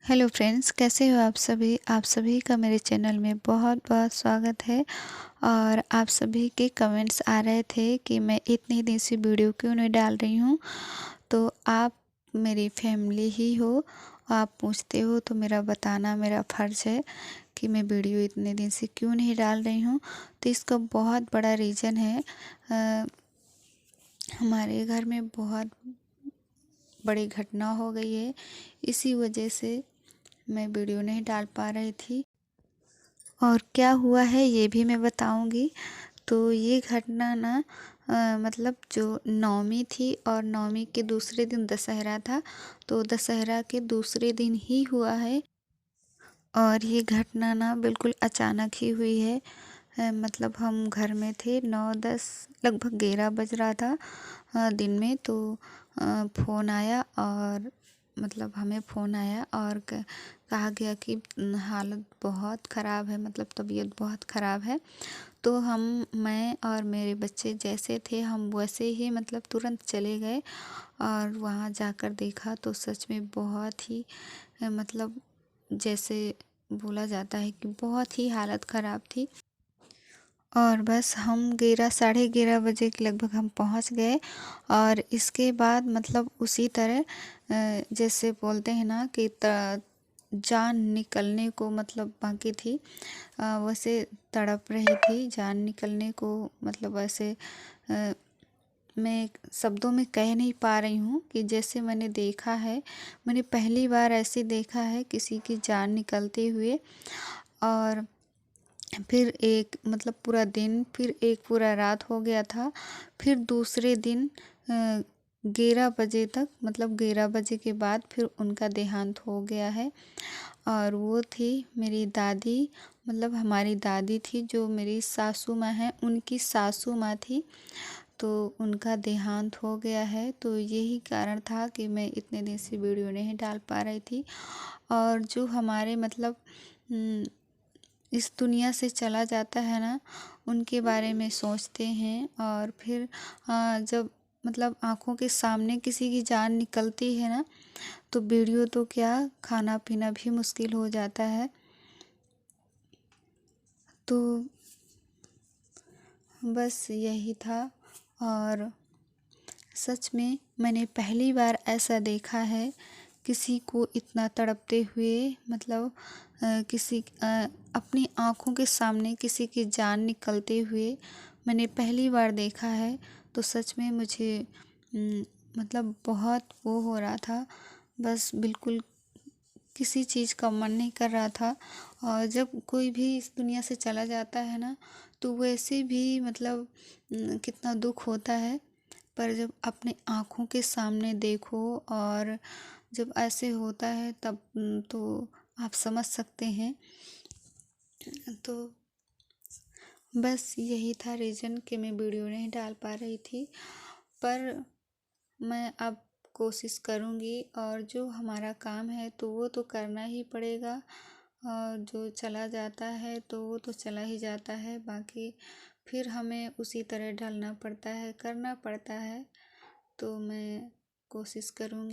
Hello friends, कैसे हो आप सभी का मेरे चैनल में बहुत बहुत स्वागत है। और आप सभी के कमेंट्स आ रहे थे कि मैं इतने दिन से वीडियो क्यों नहीं डाल रही हूँ। तो आप मेरी फैमिली ही हो, आप पूछते हो तो मेरा बताना मेरा फ़र्ज़ है कि मैं वीडियो इतने दिन से क्यों नहीं डाल रही हूँ। तो इसका बहुत बड़ा रीज़न है। हमारे घर में बहुत बड़ी घटना हो गई है, इसी वजह से मैं वीडियो नहीं डाल पा रही थी। और क्या हुआ है ये भी मैं बताऊंगी। तो ये घटना ना मतलब जो नवमी थी और नवमी के दूसरे दिन दशहरा था, तो दशहरा के दूसरे दिन ही हुआ है। और ये घटना ना बिल्कुल अचानक ही हुई है। मतलब हम घर में थे, 9-10 लगभग 11 बज रहा था दिन में। तो फ़ोन आया और मतलब हमें फ़ोन आया और कहा गया कि हालत बहुत ख़राब है, मतलब तबीयत बहुत ख़राब है। तो मैं और मेरे बच्चे जैसे थे हम वैसे ही मतलब तुरंत चले गए। और वहाँ जाकर देखा तो सच में बहुत ही मतलब जैसे बोला जाता है कि बहुत ही हालत ख़राब थी। और बस हम 11 साढ़े 11 बजे के लगभग हम पहुंच गए। और इसके बाद मतलब उसी तरह जैसे बोलते हैं ना कि जान निकलने को मतलब बाकी थी, वैसे तड़प रही थी जान निकलने को। मतलब वैसे मैं शब्दों में कह नहीं पा रही हूँ कि जैसे मैंने देखा है, मैंने पहली बार ऐसे देखा है किसी की जान निकलते हुए। और फिर एक मतलब पूरा दिन, फिर एक पूरा रात हो गया था। फिर दूसरे दिन 11 बजे तक, मतलब 11 बजे के बाद फिर उनका देहांत हो गया है। और वो थी मेरी दादी, मतलब हमारी दादी थी जो मेरी सासू माँ हैं, उनकी सासू माँ थी। तो उनका देहांत हो गया है। तो यही कारण था कि मैं इतने दिन से वीडियो नहीं डाल पा रही थी। और जो हमारे मतलब इस दुनिया से चला जाता है ना, उनके बारे में सोचते हैं। और फिर जब मतलब आँखों के सामने किसी की जान निकलती है ना, तो वीडियो तो क्या, खाना पीना भी मुश्किल हो जाता है। तो बस यही था। और सच में मैंने पहली बार ऐसा देखा है किसी को इतना तड़पते हुए, मतलब अपनी आँखों के सामने किसी की जान निकलते हुए मैंने पहली बार देखा है। तो सच में मुझे मतलब बहुत वो हो रहा था, बस बिल्कुल किसी चीज़ का मन नहीं कर रहा था। और जब कोई भी इस दुनिया से चला जाता है ना, तो वैसे भी मतलब कितना दुख होता है। पर जब अपने आँखों के सामने देखो और जब ऐसे होता है तब तो आप समझ सकते हैं। तो बस यही था रीज़न कि मैं वीडियो नहीं डाल पा रही थी। पर मैं अब कोशिश करूँगी, और जो हमारा काम है तो वो तो करना ही पड़ेगा। और जो चला जाता है तो वो तो चला ही जाता है, बाकी फिर हमें उसी तरह ढलना पड़ता है, करना पड़ता है। तो मैं कोशिश करूँगी।